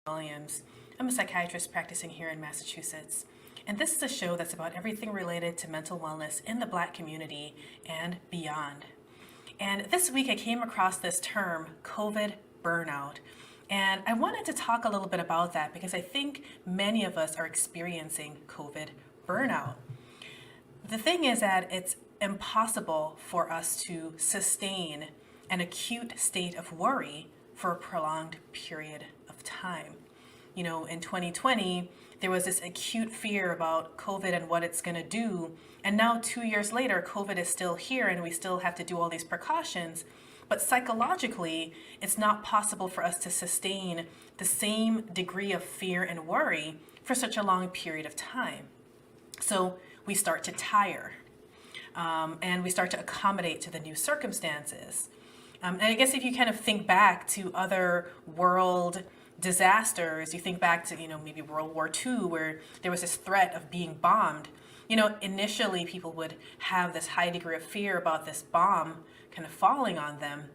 Williams. I'm a psychiatrist practicing here in Massachusetts, and this is a show that's about everything related to mental wellness in the Black community and beyond. And this week I came across this term, COVID burnout, and I wanted to talk a little bit about that because I think many of us are experiencing COVID burnout. The thing is that it's impossible for us to sustain an acute state of worry for a prolonged period of time. You know, in 2020, there was this acute fear about COVID and what it's going to do. And now 2 years later, COVID is still here and we still have to do all these precautions. But psychologically, it's not possible for us to sustain the same degree of fear and worry for such a long period of time. So we start to tire and we start to accommodate to the new circumstances. And I guess if you kind of think back to other world disasters, you think back to, maybe World War II, where there was this threat of being bombed. Initially people would have this high degree of fear about this bomb kind of falling on them.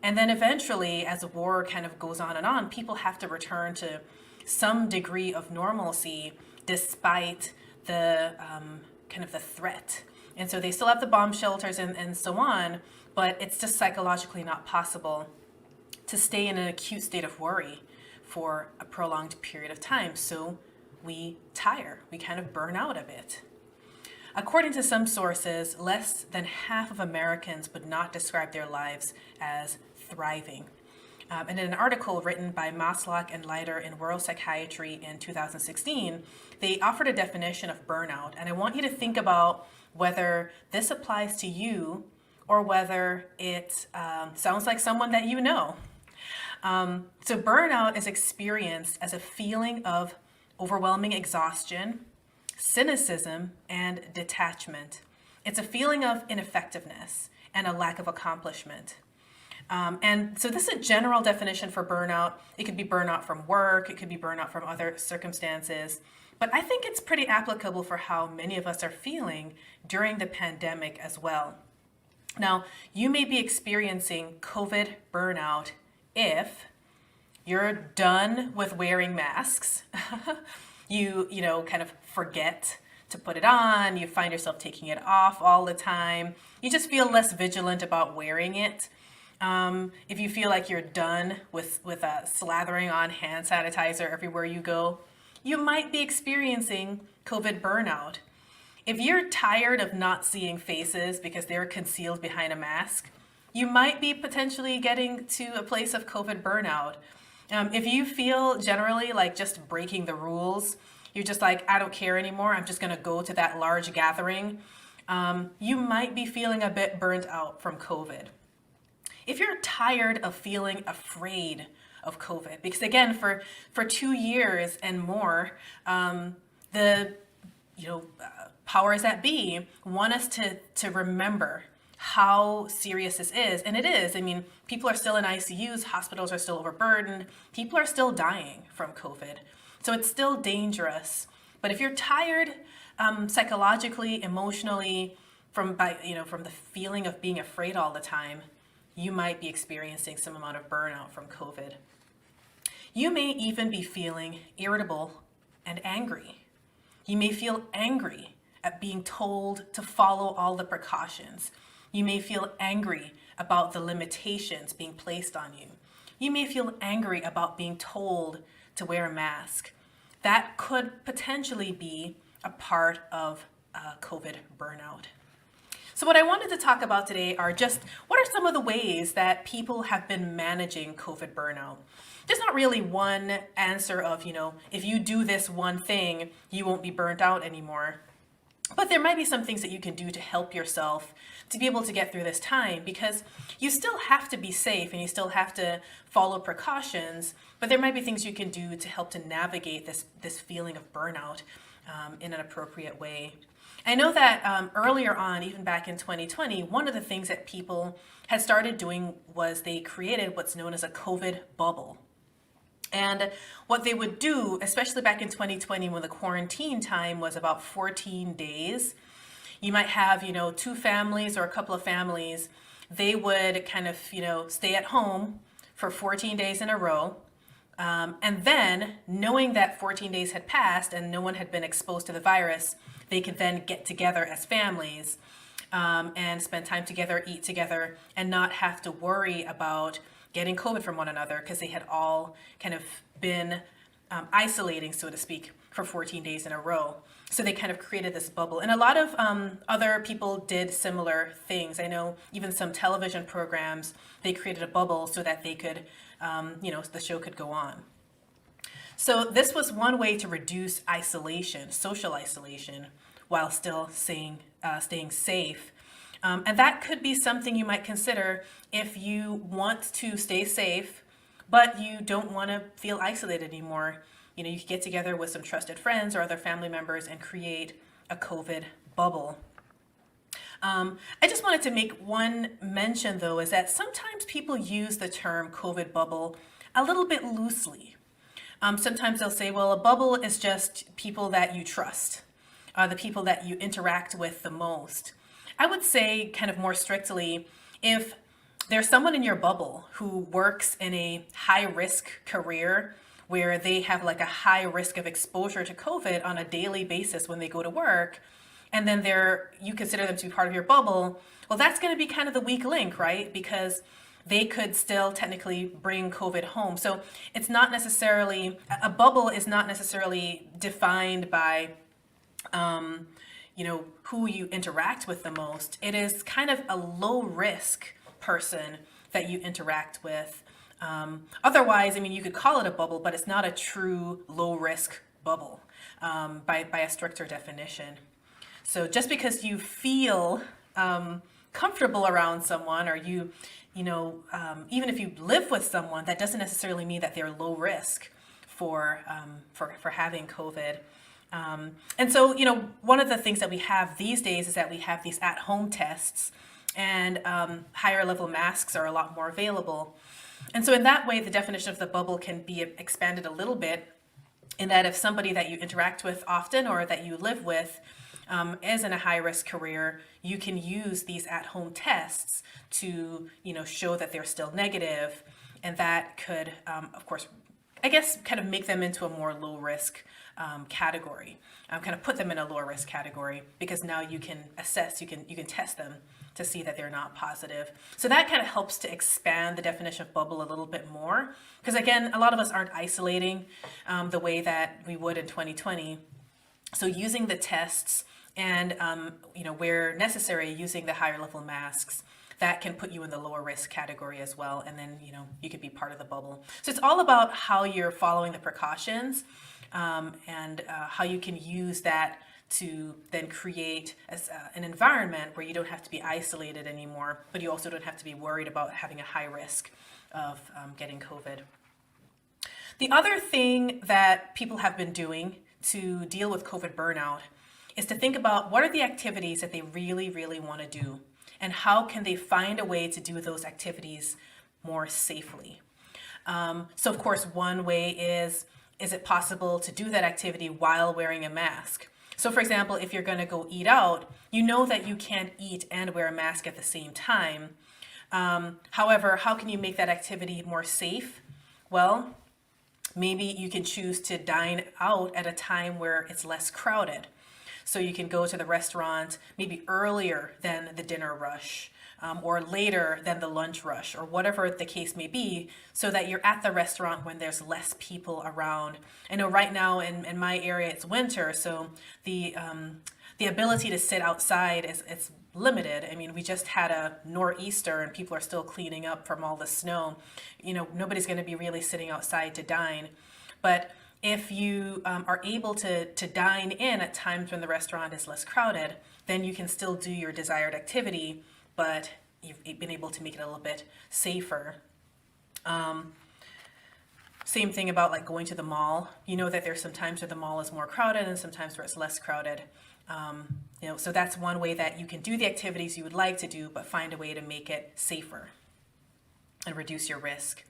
And then eventually, as the war kind of goes on, people have to return to some degree of normalcy despite the kind of the threat. And so they still have the bomb shelters and so on, but it's just psychologically not possible to stay in an acute state of worry for a prolonged period of time. So we tire, we kind of burn out a bit. According to some sources, less than half of Americans would not describe their lives as thriving. And in an article written by Maslock and Leiter in World Psychiatry in 2016, they offered a definition of burnout. And I want you to think about whether this applies to you or whether it sounds like someone that you know. So burnout is experienced as a feeling of overwhelming exhaustion, cynicism, and detachment. It's a feeling of ineffectiveness and a lack of accomplishment. And so this is a general definition for burnout. It could be burnout from work, it could be burnout from other circumstances, but I think it's pretty applicable for how many of us are feeling during the pandemic as well. Now, you may be experiencing COVID burnout if you're done with wearing masks, you kind of forget to put it on, you find yourself taking it off all the time, you just feel less vigilant about wearing it. If you feel like you're done with slathering on hand sanitizer everywhere you go, you might be experiencing COVID burnout. If you're tired of not seeing faces because they're concealed behind a mask, you might be potentially getting to a place of COVID burnout. If you feel generally like just breaking the rules, you're just like, I don't care anymore, I'm just going to go to that large gathering, you might be feeling a bit burnt out from COVID. If you're tired of feeling afraid of COVID, because again, for 2 years and more, the powers that be want us to remember how serious this is. And it is. I mean, people are still in ICUs, hospitals are still overburdened, people are still dying from COVID. So it's still dangerous. But if you're tired psychologically, emotionally, from the feeling of being afraid all the time, you might be experiencing some amount of burnout from COVID. You may even be feeling irritable and angry. You may feel angry at being told to follow all the precautions. You may feel angry about the limitations being placed on you. You may feel angry about being told to wear a mask. That could potentially be a part of COVID burnout. So what I wanted to talk about today are just what are some of the ways that people have been managing COVID burnout. There's not really one answer of, if you do this one thing, you won't be burnt out anymore. But there might be some things that you can do to help yourself to be able to get through this time, because you still have to be safe and you still have to follow precautions, but there might be things you can do to help to navigate this feeling of burnout in an appropriate way. I know that earlier on, even back in 2020, one of the things that people had started doing was they created what's known as a COVID bubble. And what they would do, especially back in 2020 when the quarantine time was about 14 days, you might have, 2 families or a couple of families, they would kind of, stay at home for 14 days in a row. And then, knowing that 14 days had passed and no one had been exposed to the virus, they could then get together as families and spend time together, eat together, and not have to worry about getting COVID from one another because they had all kind of been isolating, so to speak, for 14 days in a row. So they kind of created this bubble. And a lot of other people did similar things. I know even some television programs, they created a bubble so that they could, the show could go on. So this was one way to reduce isolation, social isolation, while still staying safe. And that could be something you might consider if you want to stay safe, but you don't want to feel isolated anymore. You could get together with some trusted friends or other family members and create a COVID bubble. I just wanted to make one mention, though, is that sometimes people use the term COVID bubble a little bit loosely. Sometimes they'll say, well, a bubble is just people that you trust, the people that you interact with the most. I would say kind of more strictly, if there's someone in your bubble who works in a high-risk career where they have like a high risk of exposure to COVID on a daily basis when they go to work, and then you consider them to be part of your bubble, well, that's going to be kind of the weak link, right? Because they could still technically bring COVID home. So it's not necessarily, a bubble is not necessarily defined by, who you interact with the most. It is kind of a low risk person that you interact with. Otherwise, you could call it a bubble, but it's not a true low risk bubble by a stricter definition. So just because you feel comfortable around someone, or even if you live with someone, that doesn't necessarily mean that they're low risk for having COVID. And so, one of the things that we have these days is that we have these at-home tests, and higher level masks are a lot more available. And so in that way, the definition of the bubble can be expanded a little bit, in that if somebody that you interact with often or that you live with is in a high-risk career, you can use these at-home tests to, show that they're still negative, and that could, of course, I guess, kind of make them into a more low-risk category, kind of put them in a lower risk category, because now you can assess, you can test them to see that they're not positive. So that kind of helps to expand the definition of bubble a little bit more, because again, a lot of us aren't isolating the way that we would in 2020. So using the tests and, where necessary, using the higher level masks, that can put you in the lower risk category as well. And then, you could be part of the bubble. So it's all about how you're following the precautions and how you can use that to then create an environment where you don't have to be isolated anymore, but you also don't have to be worried about having a high risk of getting COVID. The other thing that people have been doing to deal with COVID burnout is to think about what are the activities that they really, really want to do, and how can they find a way to do those activities more safely. So of course, one way is it possible to do that activity while wearing a mask? So for example, if you're going to go eat out, you know that you can't eat and wear a mask at the same time. However, how can you make that activity more safe? Well, maybe you can choose to dine out at a time where it's less crowded. So you can go to the restaurant maybe earlier than the dinner rush, or later than the lunch rush, or whatever the case may be, so that you're at the restaurant when there's less people around. I know right now in my area it's winter, so the ability to sit outside is limited. I mean, we just had a nor'easter and people are still cleaning up from all the snow. Nobody's going to be really sitting outside to dine. But if you are able to dine in at times when the restaurant is less crowded, then you can still do your desired activity, but you've been able to make it a little bit safer. Same thing about like going to the mall. You know that there's some times where the mall is more crowded and sometimes where it's less crowded. So that's one way that you can do the activities you would like to do, but find a way to make it safer and reduce your risk.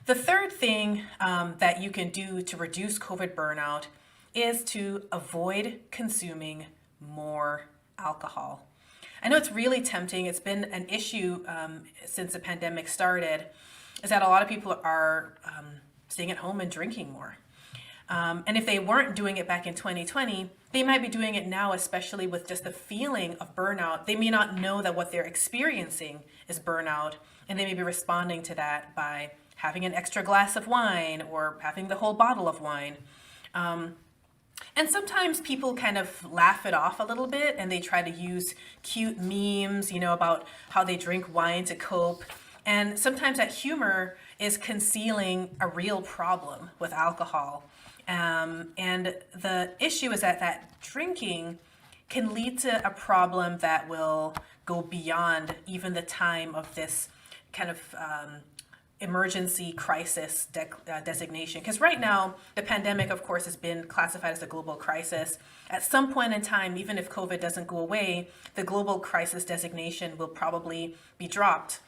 The third thing that you can do to reduce COVID burnout is to avoid consuming more alcohol. I know it's really tempting. It's been an issue since the pandemic started, is that a lot of people are staying at home and drinking more. And if they weren't doing it back in 2020, they might be doing it now, especially with just the feeling of burnout. They may not know that what they're experiencing is burnout, and they may be responding to that by having an extra glass of wine or having the whole bottle of wine. And sometimes people kind of laugh it off a little bit and they try to use cute memes, about how they drink wine to cope. And sometimes that humor is concealing a real problem with alcohol. And the issue is that drinking can lead to a problem that will go beyond even the time of this kind of emergency crisis designation. Because right now, the pandemic, of course, has been classified as a global crisis. At some point in time, even if COVID doesn't go away, the global crisis designation will probably be dropped.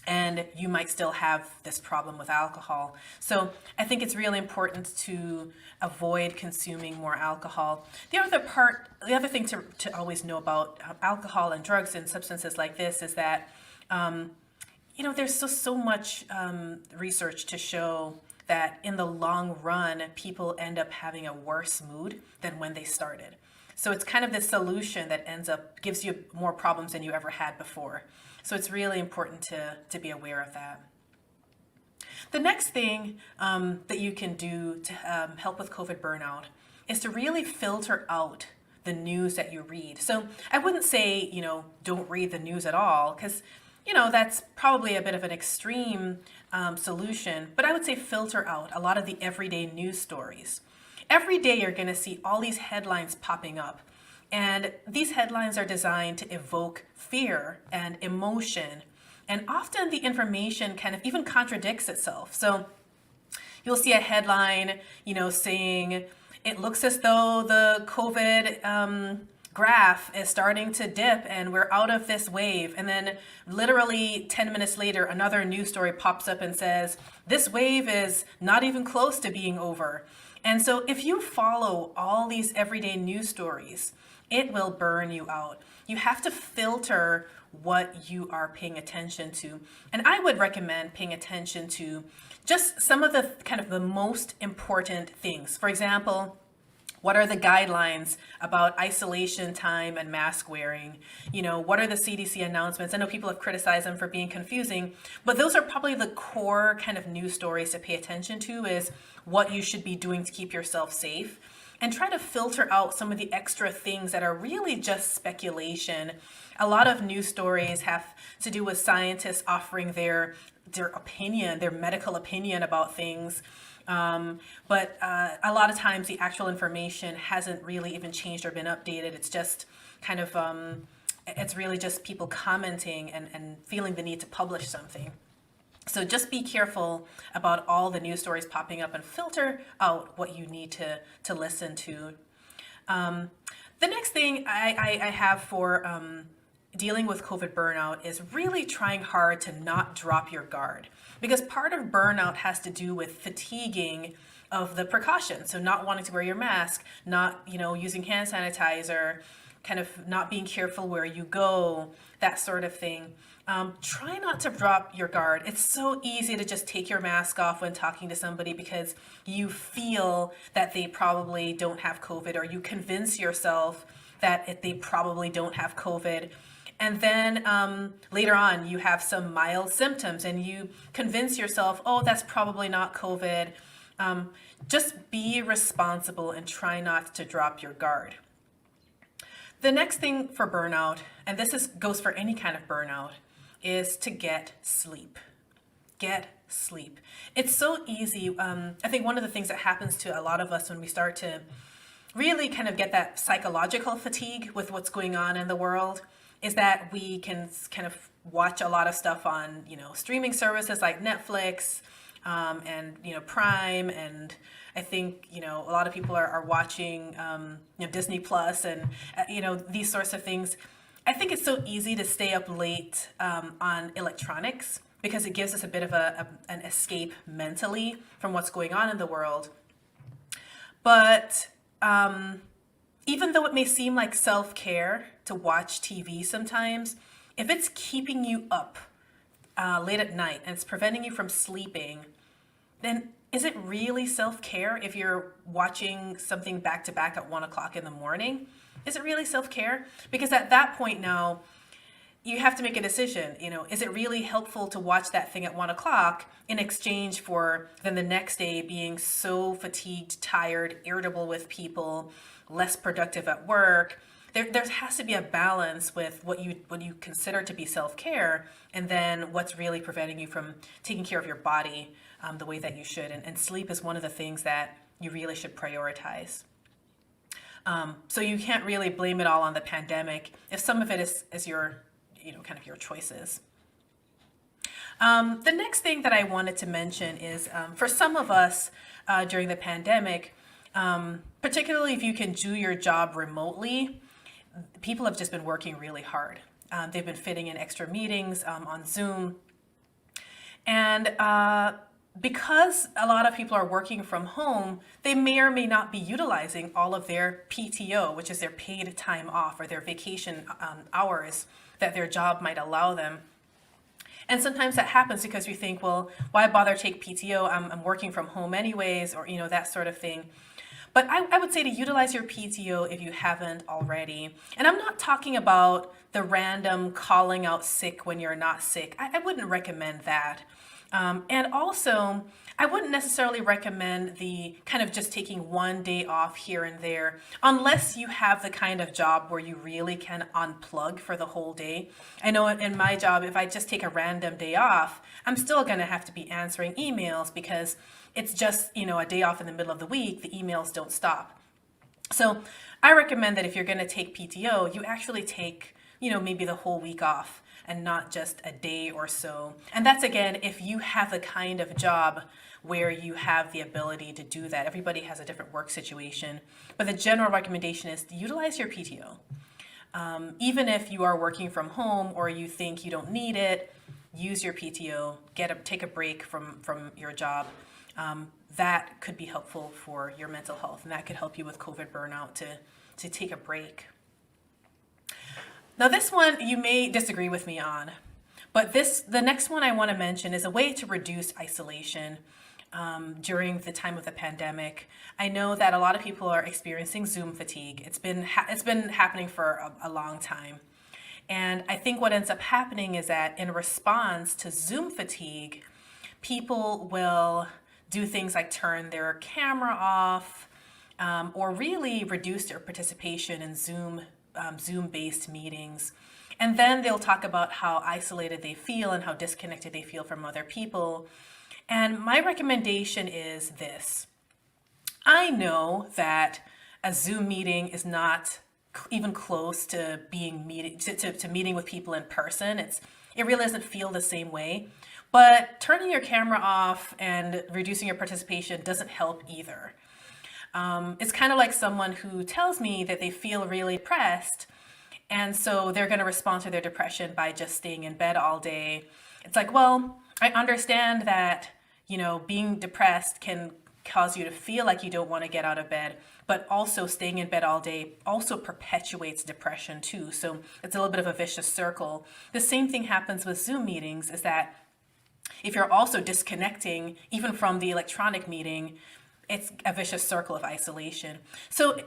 And you might still have this problem with alcohol. So I think it's really important to avoid consuming more alcohol. The other thing to always know about alcohol and drugs and substances like this is that, there's so much research to show that in the long run, people end up having a worse mood than when they started. So it's kind of this solution that gives you more problems than you ever had before. So it's really important to be aware of that. The next thing that you can do to help with COVID burnout is to really filter out the news that you read. So I wouldn't say, don't read the news at all, because, that's probably a bit of an extreme solution. But I would say filter out a lot of the everyday news stories. Every day you're going to see all these headlines popping up. And these headlines are designed to evoke fear and emotion. And often the information kind of even contradicts itself. So you'll see a headline, saying it looks as though the COVID graph is starting to dip and we're out of this wave. And then literally 10 minutes later, another news story pops up and says, this wave is not even close to being over. And so if you follow all these everyday news stories, it will burn you out. You have to filter what you are paying attention to. And I would recommend paying attention to just some of the kind of the most important things. For example, what are the guidelines about isolation time and mask wearing? What are the CDC announcements? I know people have criticized them for being confusing, but those are probably the core kind of news stories to pay attention to, is what you should be doing to keep yourself safe. And try to filter out some of the extra things that are really just speculation. A lot of news stories have to do with scientists offering their opinion, their medical opinion about things. But a lot of times the actual information hasn't really even changed or been updated. It's just kind of, it's really just people commenting and feeling the need to publish something. So just be careful about all the news stories popping up and filter out what you need to listen to. The next thing I have for dealing with COVID burnout is really trying hard to not drop your guard. Because part of burnout has to do with fatiguing of the precautions. So not wanting to wear your mask, not using hand sanitizer, kind of not being careful where you go, that sort of thing. Try not to drop your guard. It's so easy to just take your mask off when talking to somebody because you feel that they probably don't have COVID, or you convince yourself that they probably don't have COVID. And then later on, you have some mild symptoms and you convince yourself, oh, that's probably not COVID. Just be responsible and try not to drop your guard. The next thing for burnout, and this goes for any kind of burnout, is to get sleep. Get sleep. It's so easy. I think one of the things that happens to a lot of us when we start to really kind of get that psychological fatigue with what's going on in the world is that we can kind of watch a lot of stuff on, streaming services like Netflix and, Prime. And I think, a lot of people are watching, Disney Plus and, these sorts of things. I think it's so easy to stay up late on electronics because it gives us a bit of an escape mentally from what's going on in the world. But even though it may seem like self-care to watch TV sometimes, if it's keeping you up late at night and it's preventing you from sleeping, then is it really self-care if you're watching something back to back at 1 o'clock in the morning? Is it really self-care? Because at that point now, you have to make a decision. Is it really helpful to watch that thing at 1 o'clock in exchange for then the next day being so fatigued, tired, irritable with people, less productive at work? There has to be a balance with what you consider to be self-care and then what's really preventing you from taking care of your body the way that you should. And sleep is one of the things that you really should prioritize. So you can't really blame it all on the pandemic if some of it is your kind of your choices. The next thing that I wanted to mention is for some of us during the pandemic, particularly if you can do your job remotely, people have just been working really hard. They've been fitting in extra meetings on Zoom. And because a lot of people are working from home, they may or may not be utilizing all of their PTO, which is their paid time off or their vacation hours that their job might allow them. And sometimes that happens because we think, well, why bother take PTO? I'm working from home anyways, or that sort of thing. But I would say to utilize your PTO if you haven't already. And I'm not talking about the random calling out sick when you're not sick. I wouldn't recommend that. And also, I wouldn't necessarily recommend the kind of just taking one day off here and there, unless you have the kind of job where you really can unplug for the whole day. I know in my job, if I just take a random day off, I'm still going to have to be answering emails because it's just, a day off in the middle of the week, the emails don't stop. So I recommend that if you're going to take PTO, you actually take, maybe the whole week off and not just a day or so. And that's, again, if you have the kind of job where you have the ability to do that. Everybody has a different work situation, but the general recommendation is to utilize your PTO. Even if you are working from home or you think you don't need it, use your PTO, take a break from your job. That could be helpful for your mental health, and that could help you with COVID burnout to take a break. Now, this one you may disagree with me on, but the next one I want to mention is a way to reduce isolation during the time of the pandemic. I know that a lot of people are experiencing Zoom fatigue. It's been happening for a long time. And I think what ends up happening is that in response to Zoom fatigue, people will do things like turn their camera off or really reduce their participation in Zoom-based meetings. And then they'll talk about how isolated they feel and how disconnected they feel from other people. And my recommendation is this. I know that a Zoom meeting is not even close to meeting with people in person. It really doesn't feel the same way. But turning your camera off and reducing your participation doesn't help either. It's kind of like someone who tells me that they feel really depressed, and so they're going to respond to their depression by just staying in bed all day. It's like, well, I understand that, being depressed can cause you to feel like you don't want to get out of bed, but also staying in bed all day also perpetuates depression too. So it's a little bit of a vicious circle. The same thing happens with Zoom meetings, is that if you're also disconnecting even from the electronic meeting, it's a vicious circle of isolation. So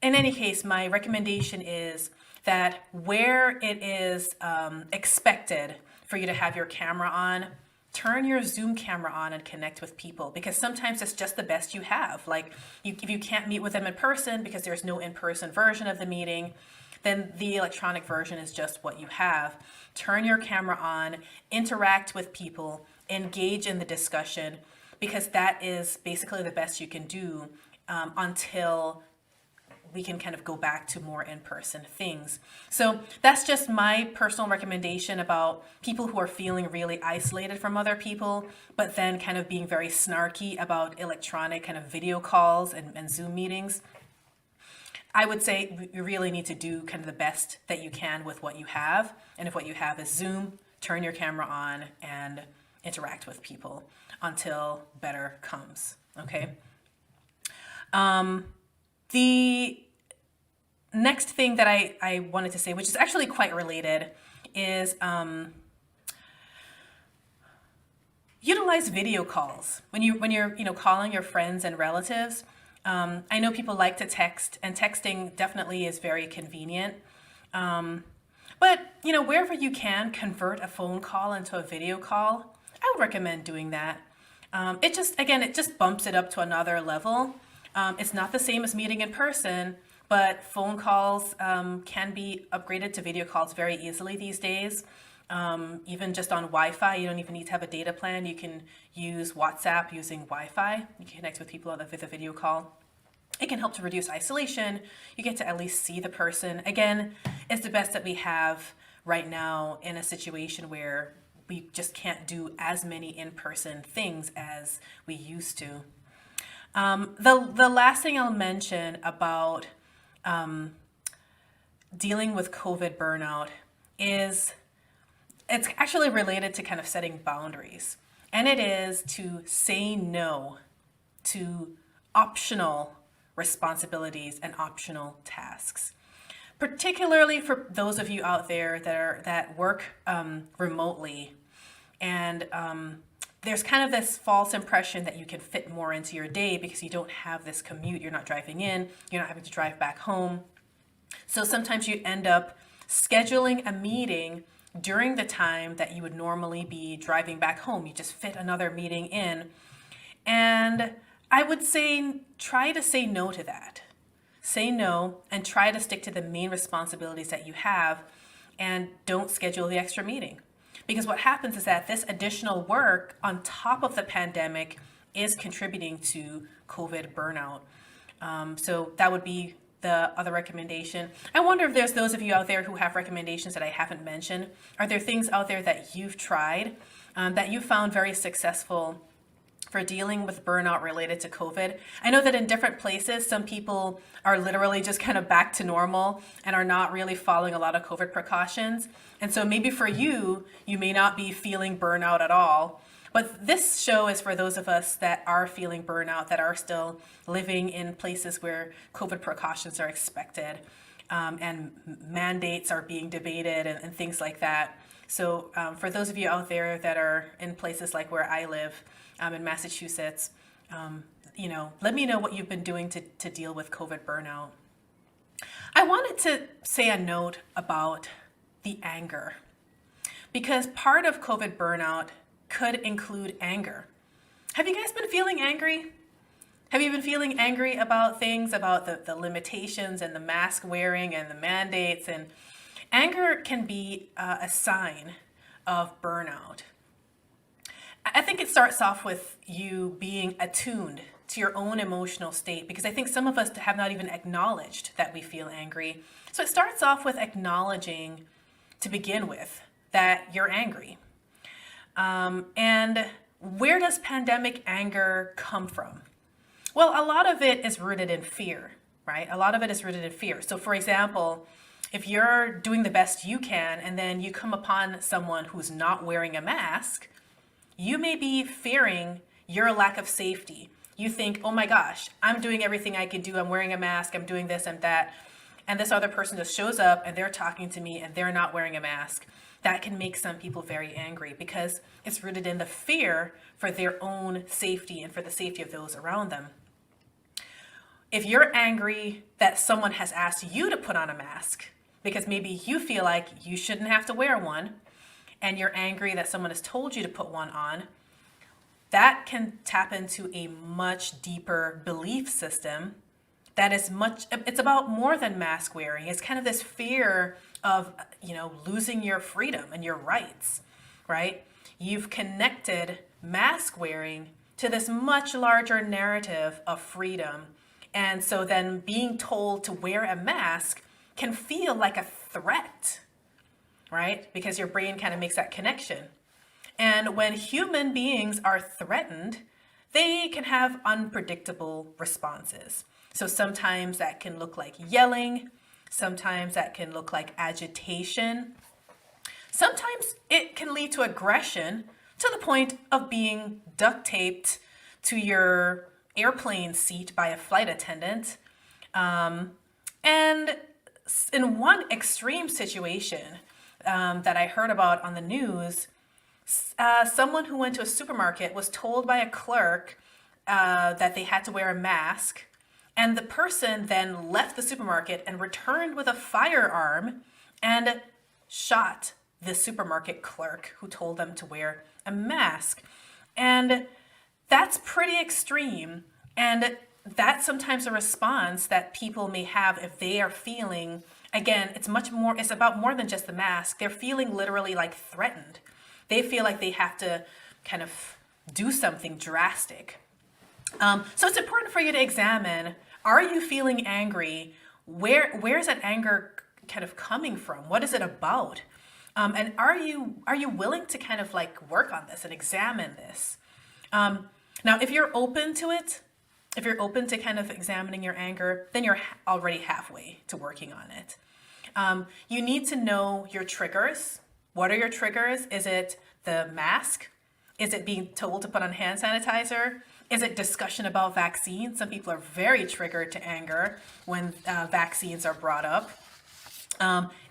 in any case, my recommendation is that where it is expected for you to have your camera on, turn your Zoom camera on and connect with people, because sometimes it's just the best you have. Like if you can't meet with them in person because there's no in-person version of the meeting, then the electronic version is just what you have. Turn your camera on, interact with people, engage in the discussion, because that is basically the best you can do until we can kind of go back to more in-person things. So that's just my personal recommendation about people who are feeling really isolated from other people, but then kind of being very snarky about electronic kind of video calls and Zoom meetings. I would say you really need to do kind of the best that you can with what you have. And if what you have is Zoom, turn your camera on and interact with people until better comes, okay? The next thing that I wanted to say, which is actually quite related, is Utilize video calls when you're calling your friends and relatives. I know people like to text, and texting definitely is very convenient. But wherever you can convert a phone call into a video call, I would recommend doing that. It just bumps it up to another level. It's not the same as meeting in person, but phone calls can be upgraded to video calls very easily these days. Even just on Wi-Fi, you don't even need to have a data plan. You can use WhatsApp using Wi-Fi. You can connect with people with a video call. It can help to reduce isolation. You get to at least see the person. Again, it's the best that we have right now in a situation where we just can't do as many in-person things as we used to. The last thing I'll mention about dealing with COVID burnout is it's actually related to kind of setting boundaries. And it is to say no to optional responsibilities and optional tasks. Particularly for those of you out there that work remotely, and there's kind of this false impression that you can fit more into your day because you don't have this commute. You're not driving in, you're not having to drive back home. So sometimes you end up scheduling a meeting during the time that you would normally be driving back home. You just fit another meeting in. And I would say try to say no to that. Say no and try to stick to the main responsibilities that you have, and don't schedule the extra meeting. Because what happens is that this additional work on top of the pandemic is contributing to COVID burnout. So that would be the other recommendation. I wonder if there's those of you out there who have recommendations that I haven't mentioned. Are there things out there that you've tried that you found very successful for dealing with burnout related to COVID? I know that in different places, some people are literally just kind of back to normal and are not really following a lot of COVID precautions. And so maybe for you, you may not be feeling burnout at all. But this show is for those of us that are feeling burnout, that are still living in places where COVID precautions are expected, and mandates are being debated and things like that. So for those of you out there that are in places like where I live, in Massachusetts, let me know what you've been doing to deal with COVID burnout. I wanted to say a note about the anger, because part of COVID burnout could include anger. Have you guys been feeling angry? Have you been feeling angry about things, about the limitations and the mask wearing and the mandates? And anger can be a sign of burnout. I think it starts off with you being attuned to your own emotional state, because I think some of us have not even acknowledged that we feel angry. So it starts off with acknowledging, to begin with, that you're angry. And where does pandemic anger come from? Well, a lot of it is rooted in fear, right? A lot of it is rooted in fear. So for example, if you're doing the best you can and then you come upon someone who's not wearing a mask, you may be fearing your lack of safety. You think, oh my gosh, I'm doing everything I can do. I'm wearing a mask. I'm doing this and that. And this other person just shows up and they're talking to me and they're not wearing a mask. That can make some people very angry because it's rooted in the fear for their own safety and for the safety of those around them. If you're angry that someone has asked you to put on a mask because maybe you feel like you shouldn't have to wear one, and you're angry that someone has told you to put one on, that can tap into a much deeper belief system that is it's about more than mask wearing. It's kind of this fear of, losing your freedom and your rights, right? You've connected mask wearing to this much larger narrative of freedom. And so then being told to wear a mask can feel like a threat, right? Because your brain kind of makes that connection. And when human beings are threatened, they can have unpredictable responses. So sometimes that can look like yelling. Sometimes that can look like agitation. Sometimes it can lead to aggression to the point of being duct taped to your airplane seat by a flight attendant. And in one extreme situation that I heard about on the news, Someone who went to a supermarket was told by a clerk that they had to wear a mask, and the person then left the supermarket and returned with a firearm and shot the supermarket clerk who told them to wear a mask. And that's pretty extreme. And that's sometimes a response that people may have if they are feeling, again, it's about more than just the mask. They're feeling literally like threatened. They feel like they have to kind of do something drastic. So it's important for you to examine, are you feeling angry? Where's that anger kind of coming from? What is it about? And are you willing to kind of like work on this and examine this? Now, if you're open to it, if you're open to kind of examining your anger, then you're already halfway to working on it. You need to know your triggers. What are your triggers? Is it the mask? Is it being told to put on hand sanitizer? Is it discussion about vaccines? Some people are very triggered to anger when vaccines are brought up.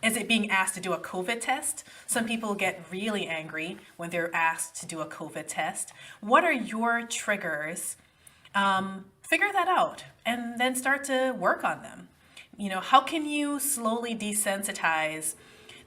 Is it being asked to do a COVID test? Some people get really angry when they're asked to do a COVID test. What are your triggers? Figure that out and then start to work on them. How can you slowly desensitize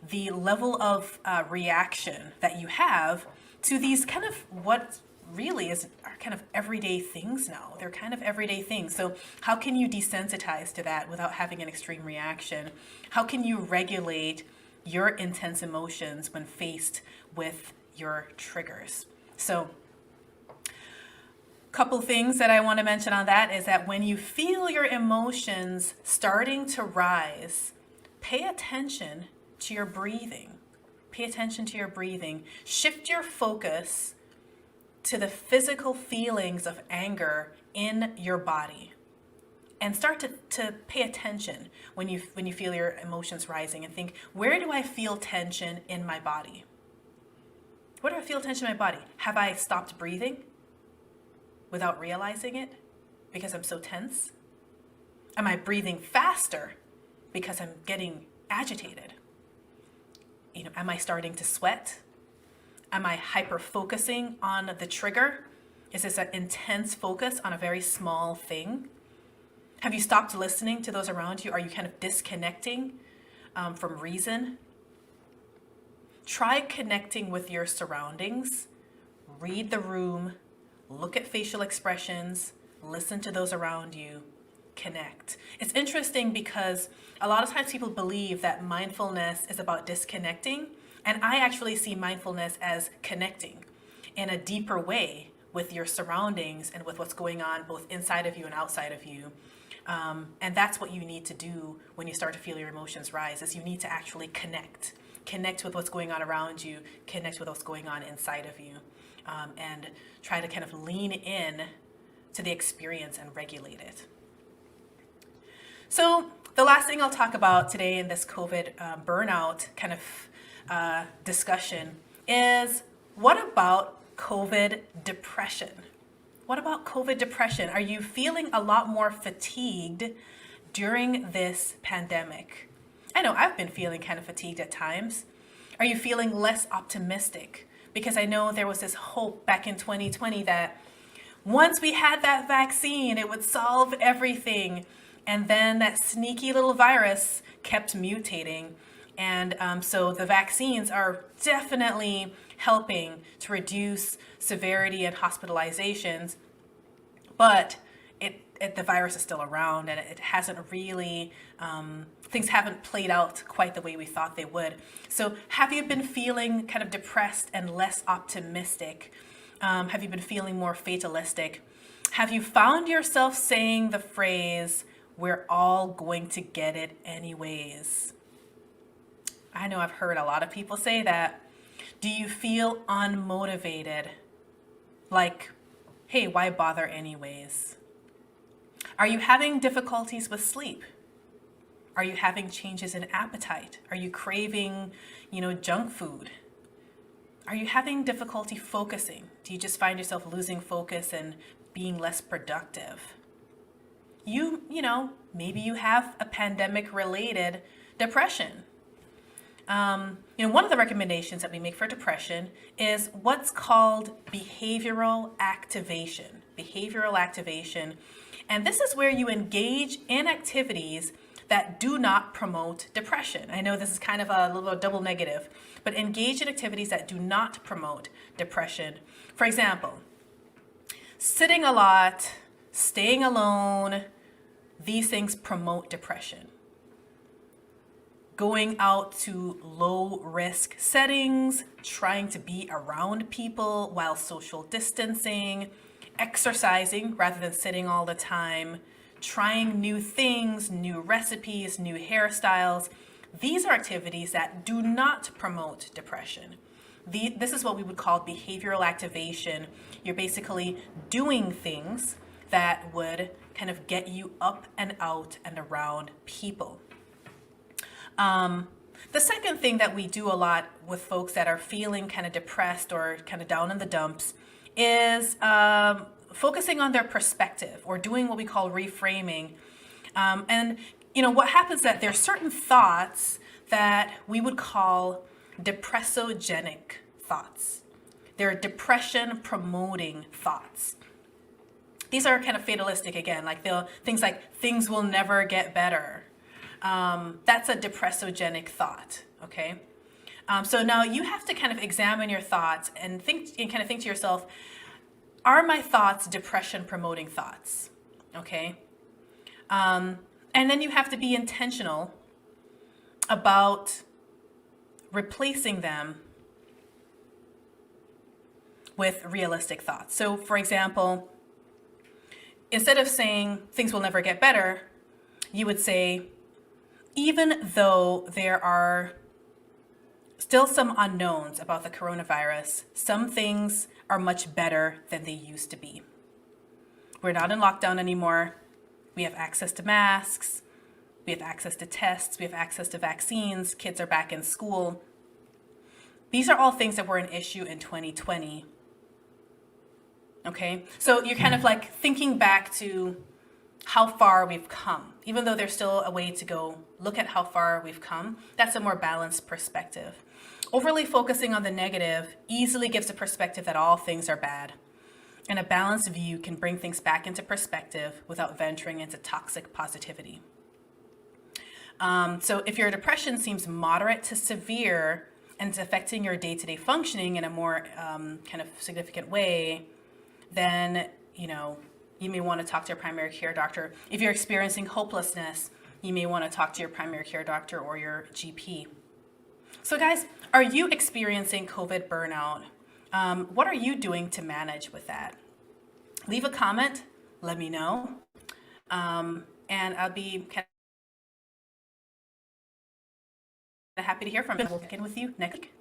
the level of reaction that you have to these kind of what really are kind of everyday things now. They're kind of everyday things. So how can you desensitize to that without having an extreme reaction? How can you regulate your intense emotions when faced with your triggers? So couple things that I want to mention on that is that when you feel your emotions starting to rise, pay attention to your breathing. Pay attention to your breathing. Shift your focus to the physical feelings of anger in your body. And start to pay attention when you feel your emotions rising and think, where do I feel tension in my body? Where do I feel tension in my body? Have I stopped breathing without realizing it because I'm so tense? Am I breathing faster because I'm getting agitated? Am I starting to sweat? Am I hyper-focusing on the trigger? Is this an intense focus on a very small thing? Have you stopped listening to those around you? Are you kind of disconnecting from reason? Try connecting with your surroundings. Read the room. Look at facial expressions. Listen to those around you. Connect. It's interesting because a lot of times people believe that mindfulness is about disconnecting, and I actually see mindfulness as connecting in a deeper way with your surroundings and with what's going on both inside of you and outside of you. And that's what you need to do when you start to feel your emotions rise, is you need to actually connect with what's going on around you, connect with what's going on inside of you, and try to kind of lean in to the experience and regulate it. So the last thing I'll talk about today in this COVID burnout kind of discussion is, what about COVID depression? What about COVID depression? Are you feeling a lot more fatigued during this pandemic? I know I've been feeling kind of fatigued at times. Are you feeling less optimistic? Because I know there was this hope back in 2020 that once we had that vaccine, it would solve everything. And then that sneaky little virus kept mutating. And so the vaccines are definitely helping to reduce severity and hospitalizations, but the virus is still around, and it hasn't really, things haven't played out quite the way we thought they would. So have you been feeling kind of depressed and less optimistic? Have you been feeling more fatalistic? Have you found yourself saying the phrase, "We're all going to get it anyways"? I know I've heard a lot of people say that. Do you feel unmotivated? Like, hey, why bother anyways? Are you having difficulties with sleep? Are you having changes in appetite? Are you craving, junk food? Are you having difficulty focusing? Do you just find yourself losing focus and being less productive? Maybe you have a pandemic-related depression. One of the recommendations that we make for depression is what's called behavioral activation. Behavioral activation. And this is where you engage in activities that do not promote depression. I know this is kind of a little double negative, but engage in activities that do not promote depression. For example, sitting a lot, staying alone, these things promote depression. Going out to low risk settings, trying to be around people while social distancing, exercising rather than sitting all the time, trying new things, new recipes, new hairstyles. These are activities that do not promote depression. This is what we would call behavioral activation. You're basically doing things that would kind of get you up and out and around people. The second thing that we do a lot with folks that are feeling kind of depressed or kind of down in the dumps is focusing on their perspective or doing what we call reframing. What happens that there's certain thoughts that we would call depressogenic thoughts. They're depression promoting thoughts. These are kind of fatalistic again, like things like things will never get better. That's a depressogenic thought, okay? So now you have to kind of examine your thoughts and think to yourself, are my thoughts depression promoting thoughts, okay? And then you have to be intentional about replacing them with realistic thoughts. So for example, instead of saying things will never get better, you would say, even though there are still some unknowns about the coronavirus, some things are much better than they used to be. We're not in lockdown anymore. We have access to masks. We have access to tests. We have access to vaccines. Kids are back in school. These are all things that were an issue in 2020. Okay, so you're kind of like thinking back to how far we've come. Even though there's still a way to go, look at how far we've come. That's a more balanced perspective. Overly focusing on the negative easily gives a perspective that all things are bad. And a balanced view can bring things back into perspective without venturing into toxic positivity. So if your depression seems moderate to severe and it's affecting your day-to-day functioning in a more kind of significant way, then, you may want to talk to your primary care doctor. If you're experiencing hopelessness, you may want to talk to your primary care doctor or your GP. So guys, are you experiencing COVID burnout? What are you doing to manage with that? Leave a comment, let me know, and I'll be kind of happy to hear from you. We'll check in with you next week.